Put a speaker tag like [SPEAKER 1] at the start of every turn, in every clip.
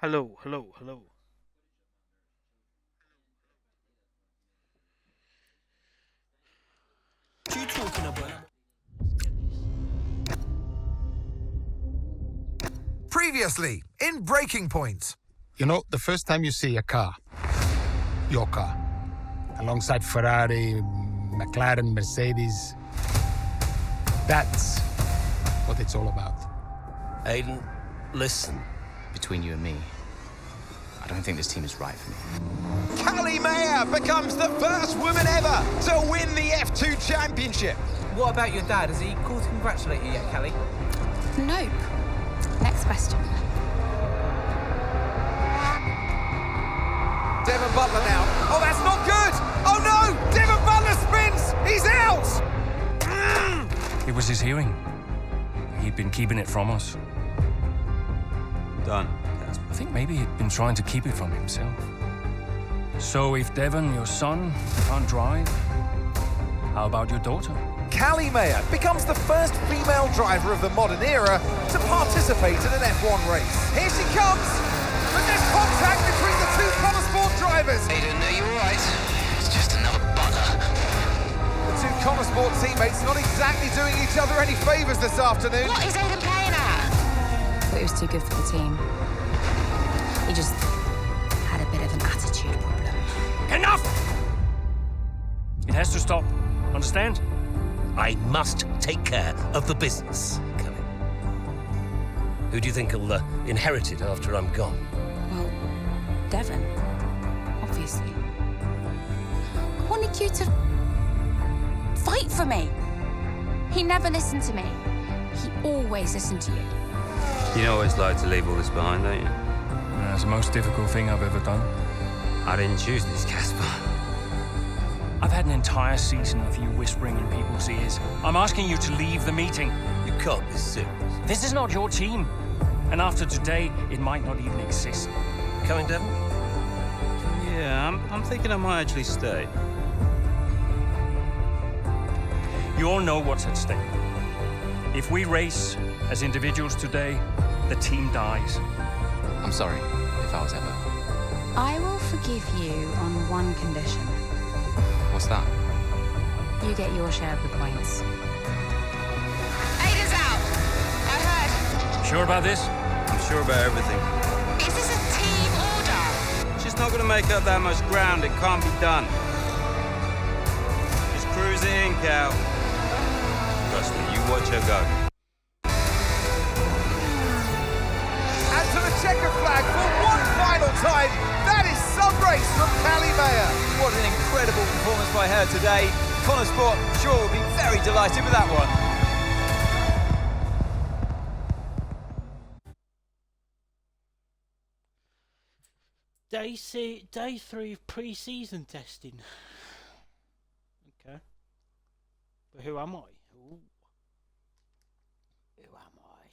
[SPEAKER 1] Hello, hello, hello.
[SPEAKER 2] What you talking about?
[SPEAKER 3] Previously, in Breaking Point.
[SPEAKER 4] You know, the first time you see a car, your car, alongside Ferrari, McLaren, Mercedes, that's what it's all about.
[SPEAKER 2] Aiden, listen.
[SPEAKER 5] Between you and me, I don't think this team is right for me.
[SPEAKER 6] Callie Mayer becomes the first woman ever to win the F2 Championship.
[SPEAKER 7] What about your dad? Has he called to congratulate you yet, Callie?
[SPEAKER 8] Nope. Next question.
[SPEAKER 6] Devon Butler now. Oh, that's not good. Oh no, Devon Butler spins. He's out.
[SPEAKER 9] It was his hearing. He'd been keeping it from us.
[SPEAKER 2] Done.
[SPEAKER 9] I think maybe he'd been trying to keep it from himself. So if Devon, your son, can't drive, how about your daughter?
[SPEAKER 3] Callie Mayer becomes the first female driver of the modern era to participate in an F1 race.
[SPEAKER 6] Here she comes. But there's contact between the two Connosport drivers.
[SPEAKER 5] Aiden, are you alright? It's just another butler.
[SPEAKER 6] The two Connosport teammates not exactly doing each other any favours this afternoon.
[SPEAKER 8] What is Aiden playing at? I thought he was too good for the team. He just had a bit of an attitude problem.
[SPEAKER 9] Enough! It has to stop. Understand?
[SPEAKER 2] I must take care of the business, Callie. Who do you think will inherit it after I'm gone?
[SPEAKER 8] Well, Devon, obviously. I wanted you to fight for me. He never listened to me. He always listened to you.
[SPEAKER 10] You always like to leave all this behind, don't you?
[SPEAKER 9] That's the most difficult thing I've ever done.
[SPEAKER 10] I didn't choose this, Casper.
[SPEAKER 9] I've had an entire season of you whispering in people's ears. I'm asking you to leave the meeting.
[SPEAKER 2] You can't be serious.
[SPEAKER 9] This is not your team. And after today, it might not even exist.
[SPEAKER 2] Coming, Devon?
[SPEAKER 10] Yeah, I'm thinking I might actually stay.
[SPEAKER 9] You all know what's at stake. If we race as individuals today, the team dies.
[SPEAKER 5] I'm sorry if I was ever.
[SPEAKER 8] I will forgive you on one condition.
[SPEAKER 5] What's that?
[SPEAKER 8] You get your share of the points. Aiden's out! I heard.
[SPEAKER 9] Sure about this?
[SPEAKER 10] I'm sure about everything.
[SPEAKER 8] Is this a team order?
[SPEAKER 10] It's just not going to make up that much ground. It can't be done. Just cruise it in, Cal. Trust me, you watch her go.
[SPEAKER 6] And to the checker flag for one final time. That is some race from Callie Mayer.
[SPEAKER 7] What an incredible performance by her today. Connosport, sure, will be very delighted with that one.
[SPEAKER 1] Day 3 of pre-season testing. Okay. But who am I? Ooh. Who am I?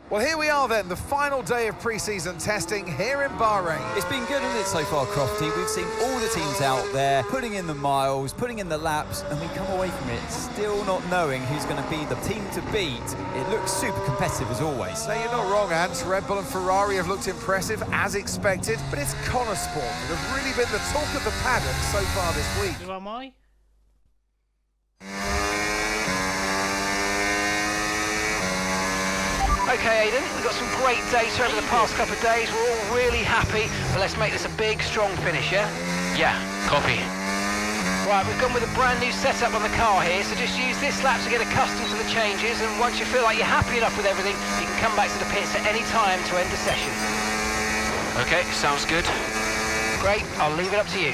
[SPEAKER 3] Well, here we are then, the final day of pre-season testing here in Bahrain.
[SPEAKER 7] It's been good, hasn't it, so far, Crofty? We've seen all the teams out there, putting in the miles, putting in the laps, and we come away from it still not knowing who's going to be the team to beat. It looks super competitive as always.
[SPEAKER 3] Now, you're not wrong, Ant. Red Bull and Ferrari have looked impressive, as expected, but it's Connosport that have really been the talk of the paddock so far this week.
[SPEAKER 1] Who am I?
[SPEAKER 11] Okay, Aiden, we've got some great data over the past couple of days. We're all really happy, but let's make this a big, strong finish, yeah? Yeah, copy. Right, we've gone with a brand new setup on the car here, so just use this lap to get accustomed to the changes, and once you feel like you're happy enough with everything, you can come back to the pits at any time to end the session. Okay, sounds good. Great, I'll leave it up to you.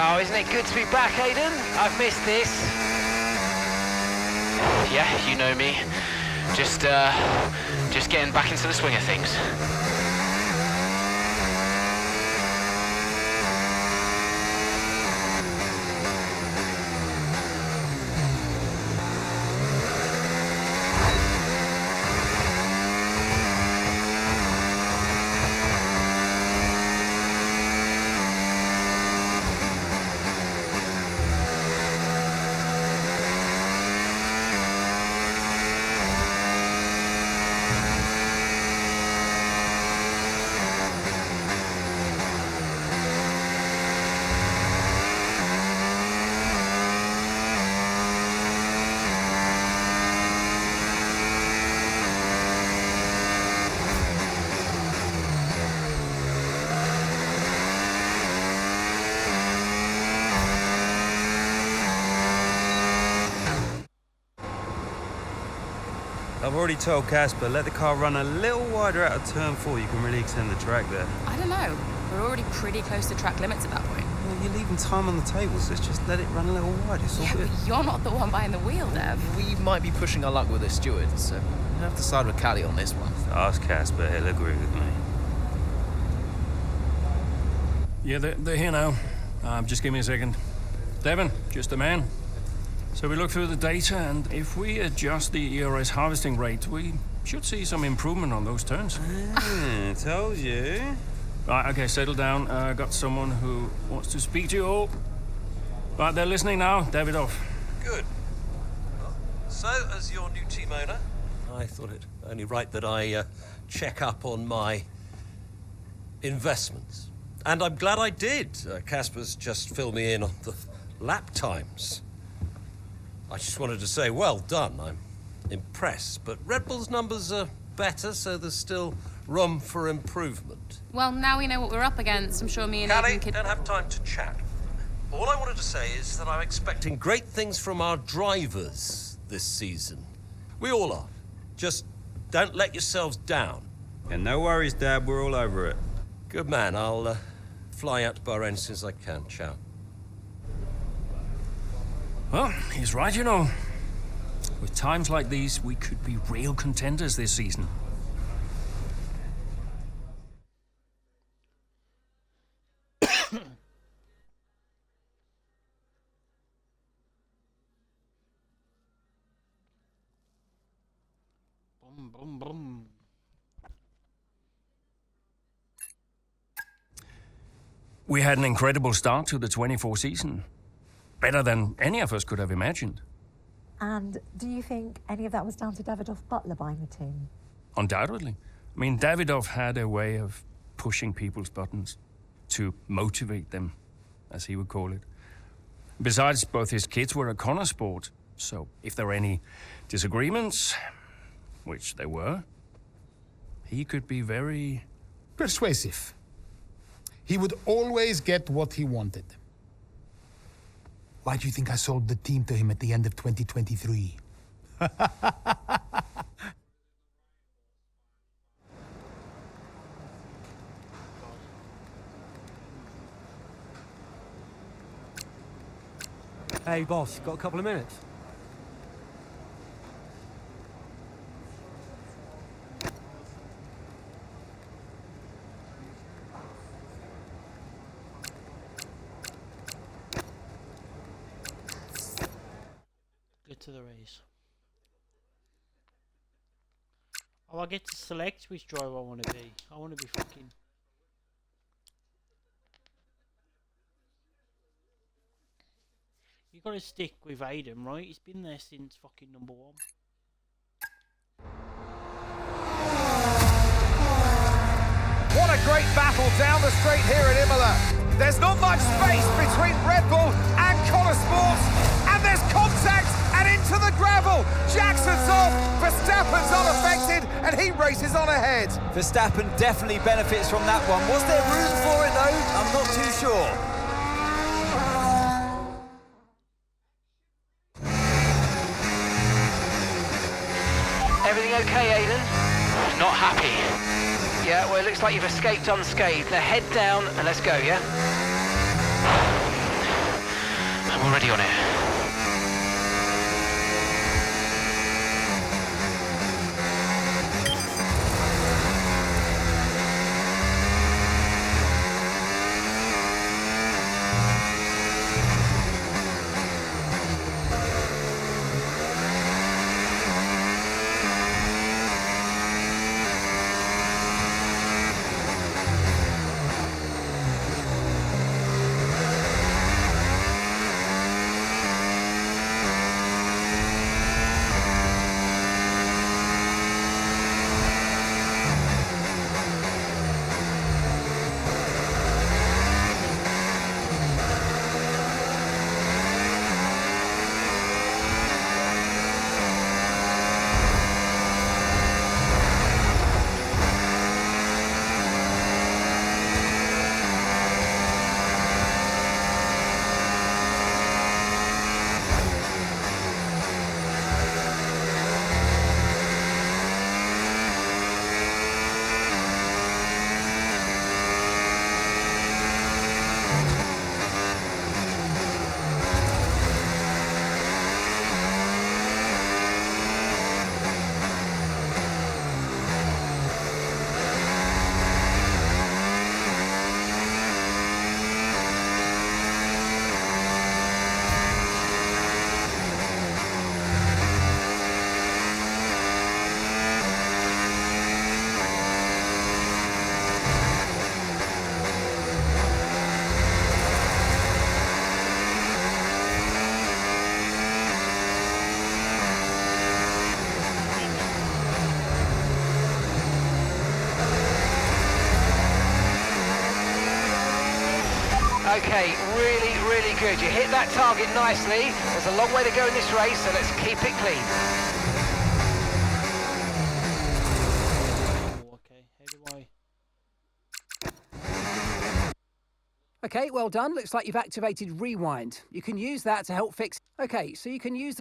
[SPEAKER 11] Oh, isn't it good to be back, Aidan? I've missed this. Yeah, you know me. Just getting back into the swing of things.
[SPEAKER 10] I've already told Casper, let the car run a little wider out of turn 4. You can really extend the track there.
[SPEAKER 8] I don't know. We're already pretty close to track limits at that point.
[SPEAKER 10] Well, you're leaving time on the table, so just let it run a little wider. It's all
[SPEAKER 8] Yeah,
[SPEAKER 10] good.
[SPEAKER 8] but you're not the one behind the wheel, Dev.
[SPEAKER 5] We might be pushing our luck with the stewards, so we'll have to side with Callie on this one.
[SPEAKER 10] Ask Casper, he'll agree with me.
[SPEAKER 9] Yeah, they're here now. Just give me a second. Devon, just the man. So we look through the data, and if we adjust the ERS harvesting rate, we should see some improvement on those turns.
[SPEAKER 10] Told you.
[SPEAKER 9] Right, okay, settle down. Got someone who wants to speak to you all. Right, they're listening now. Davidoff.
[SPEAKER 2] Good. Well, so, as your new team owner, I thought it only right that I check up on my investments. And I'm glad I did. Casper's just filled me in on the lap times. I just wanted to say, well done. I'm impressed. But Red Bull's numbers are better, so there's still room for improvement.
[SPEAKER 8] Well, now we know what we're up against. I'm sure me and
[SPEAKER 2] Callie,
[SPEAKER 8] Aidan could...
[SPEAKER 2] don't have time to chat. All I wanted to say is that I'm expecting great things from our drivers this season. We all are. Just don't let yourselves down.
[SPEAKER 10] And no worries, Dad. We're all over it.
[SPEAKER 2] Good man. I'll fly out to Bahrain as soon as I can. Ciao.
[SPEAKER 9] Well, he's right, you know. With times like these, we could be real contenders this season.
[SPEAKER 1] Boom, boom, boom.
[SPEAKER 9] We had an incredible start to the 24 season. Better than any of us could have imagined.
[SPEAKER 12] And do you think any of that was down to Davidoff Butler buying the team?
[SPEAKER 9] Undoubtedly. I mean, Davidoff had a way of pushing people's buttons to motivate them, as he would call it. Besides, both his kids were at Connor Sport, so if there were any disagreements, which there were, he could be very...
[SPEAKER 4] persuasive. He would always get what he wanted. Why do you think I sold the team to him at the end of 2023?
[SPEAKER 13] Hey, boss, got a couple of minutes?
[SPEAKER 1] Get to the race. Oh, I get to select which driver I want to be. I want to be fucking... You gotta stick with Aidan, right? He's been there since fucking #1.
[SPEAKER 6] What a great battle down the straight here at Imola. There's not much space between Red Bull and Connor Sports, and there's contact and into the gravel. Jackson's off, Verstappen's unaffected, and he races on ahead.
[SPEAKER 7] Verstappen definitely benefits from that one. Was there room for it though? I'm not too sure.
[SPEAKER 11] Everything okay, Aidan? Not happy. Yeah, well, it looks like you've escaped unscathed. Now head down and let's go, yeah? ready on it. Okay, really, really good. You hit that target nicely. There's a long way to go in this race, so let's keep it clean.
[SPEAKER 14] Okay, well done. Looks like you've activated Rewind. You can use that to help fix... Okay, so you can use...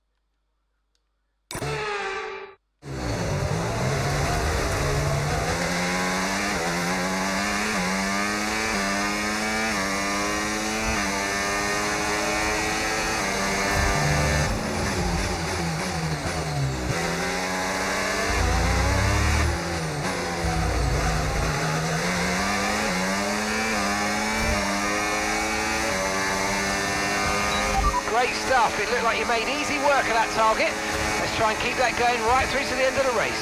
[SPEAKER 11] Great stuff. It looked like you made easy work of that target. Let's try and keep that going right through to the end of the race.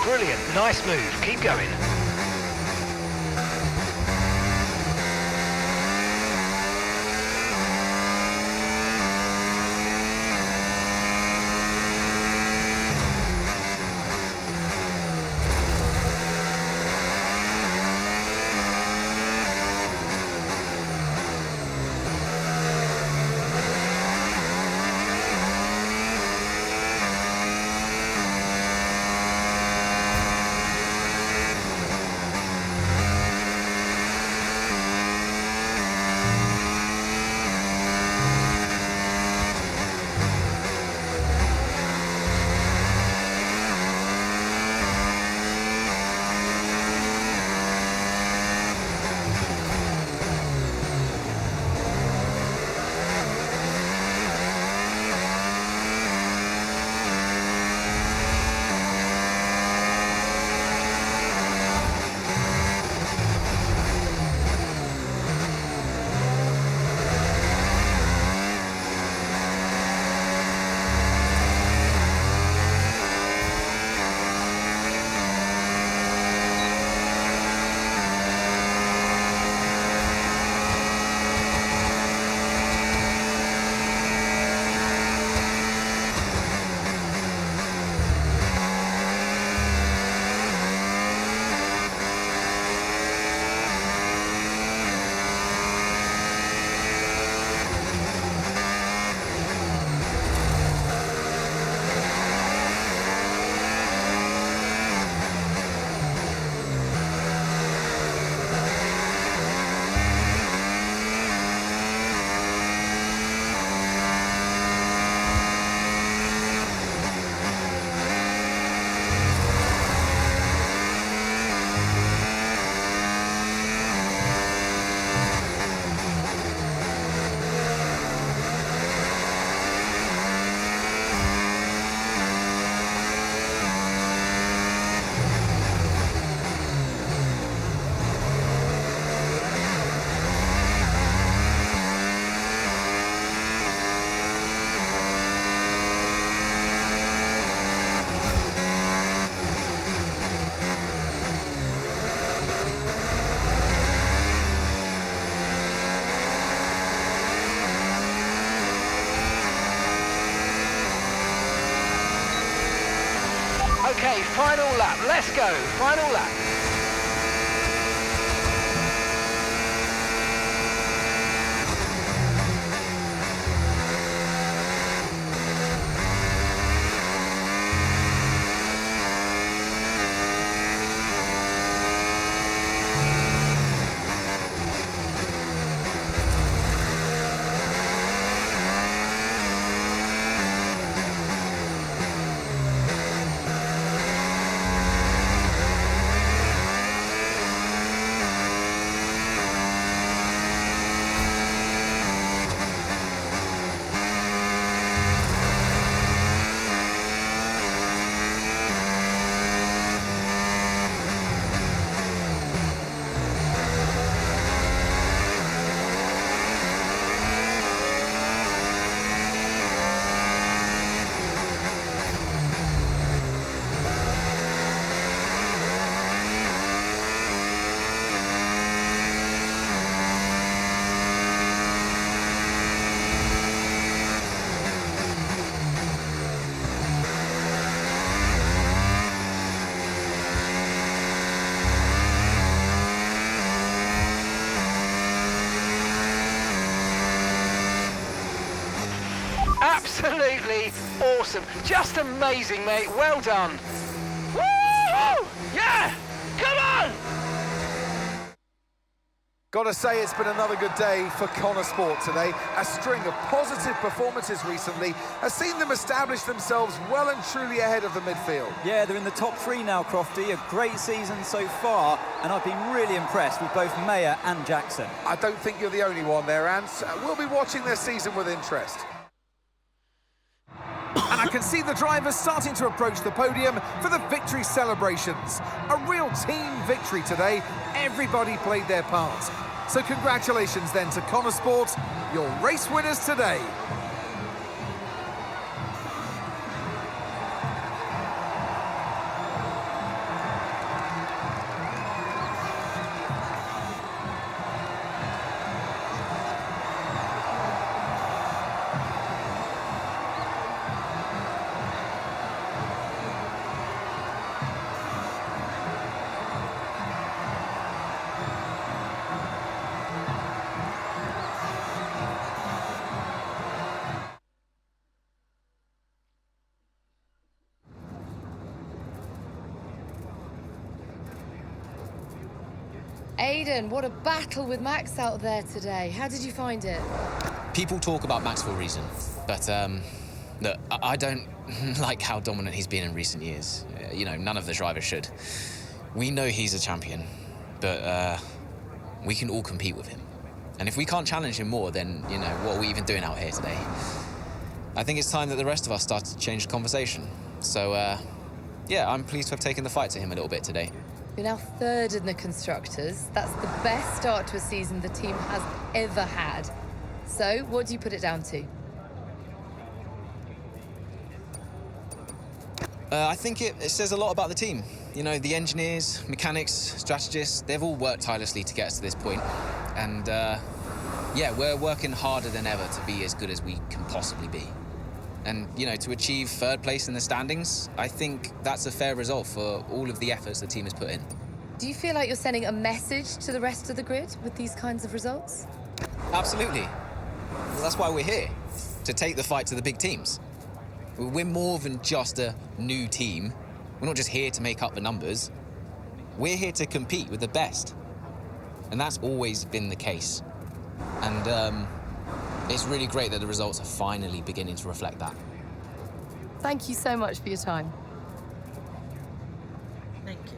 [SPEAKER 11] Brilliant, nice move, keep going. final lap. Let's go, final lap. Absolutely awesome. Just amazing, mate. Well done. Woo! Yeah! Come on!
[SPEAKER 3] Gotta say, it's been another good day for Connor Sport today. A string of positive performances recently has seen them establish themselves well and truly ahead of the midfield.
[SPEAKER 7] Yeah, they're in the top 3 now, Crofty. A great season so far, and I've been really impressed with both Mayer and Jackson.
[SPEAKER 3] I don't think you're the only one there, Ants. We'll be watching their season with interest. And I can see the drivers starting to approach the podium for the victory celebrations. A real team victory today. Everybody played their part. So congratulations then to Connor Sport, your race winners today.
[SPEAKER 15] Aiden, what a battle with Max out there today. How did you find it?
[SPEAKER 5] People talk about Max for a reason, but look, I don't like how dominant he's been in recent years. You know, none of the drivers should. We know he's a champion, but we can all compete with him. And if we can't challenge him more, then, you know, what are we even doing out here today? I think it's time that the rest of us start to change the conversation. So, yeah, I'm pleased to have taken the fight to him a little bit today.
[SPEAKER 15] You're now 3rd in the Constructors. That's the best start to a season the team has ever had. So, what do you put it down to?
[SPEAKER 5] I think it says a lot about the team. You know, the engineers, mechanics, strategists, they've all worked tirelessly to get us to this point. And, yeah, we're working harder than ever to be as good as we can possibly be. And, you know, to achieve 3rd place in the standings, I think that's a fair result for all of the efforts the team has put in.
[SPEAKER 15] Do you feel like you're sending a message to the rest of the grid with these kinds of results?
[SPEAKER 5] Absolutely. Well, that's why we're here, to take the fight to the big teams. We're more than just a new team. We're not just here to make up the numbers. We're here to compete with the best. And that's always been the case. And, it's really great that the results are finally beginning to reflect that.
[SPEAKER 15] Thank you so much for your time.
[SPEAKER 1] Thank you.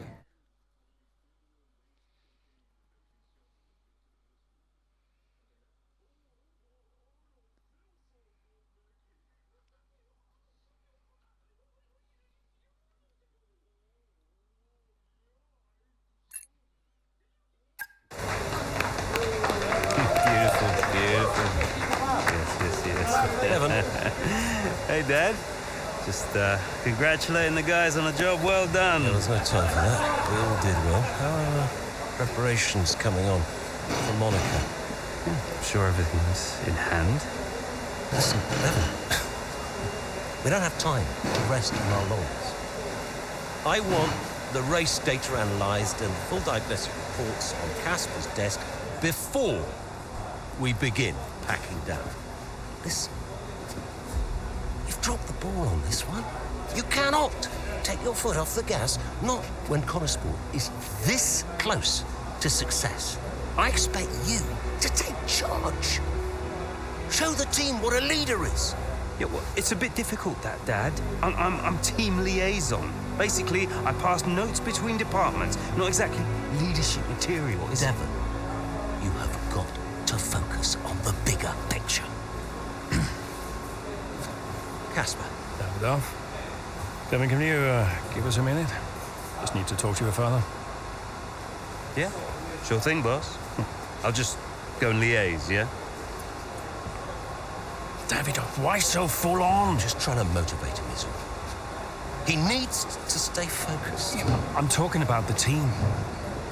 [SPEAKER 10] Hey, Dad. Just congratulating the guys on a job well done.
[SPEAKER 2] There was no time for that. We all did well. How are preparations coming on for Monaco?
[SPEAKER 10] I'm sure everything's in hand.
[SPEAKER 2] Listen, Evan, we don't have time to rest on our laurels. I want the race data analysed and full diagnostic reports on Casper's desk before we begin packing down. Listen, you've dropped the ball on this one. You cannot take your foot off the gas, not when Connosport is this close to success. I expect you to take charge. Show the team what a leader is.
[SPEAKER 10] Yeah, well, it's a bit difficult, that, Dad. I'm team liaison. Basically, I pass notes between departments, not exactly leadership material.
[SPEAKER 2] Devon, you have got to focus on the bigger picture. Casper.
[SPEAKER 9] Davidoff. Devon, can you give us a minute? Just need to talk to your father.
[SPEAKER 10] Yeah, sure thing, boss. I'll just go and liaise, yeah?
[SPEAKER 9] Davidoff, why so full on?
[SPEAKER 2] Just trying to motivate him, is all. He needs to stay focused.
[SPEAKER 9] Yeah, I'm talking about the team.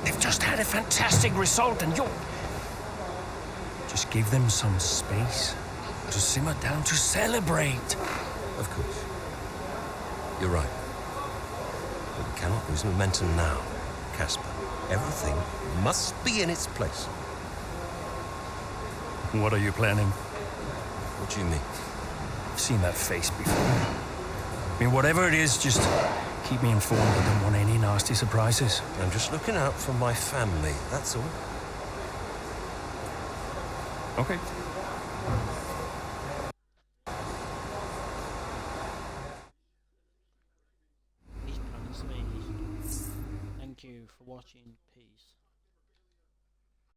[SPEAKER 9] They've just had a fantastic result and you're... Just give them some space to simmer down, to celebrate.
[SPEAKER 2] Of course. You're right. But we cannot lose momentum now, Casper. Everything must be in its place.
[SPEAKER 9] What are you planning?
[SPEAKER 2] What do you mean?
[SPEAKER 9] I've seen that face before. I mean, whatever it is, just keep me informed. I don't want any nasty surprises.
[SPEAKER 2] I'm just looking out for my family, that's all.
[SPEAKER 9] Okay.
[SPEAKER 1] These plans, ladies. Thank you for watching. Peace.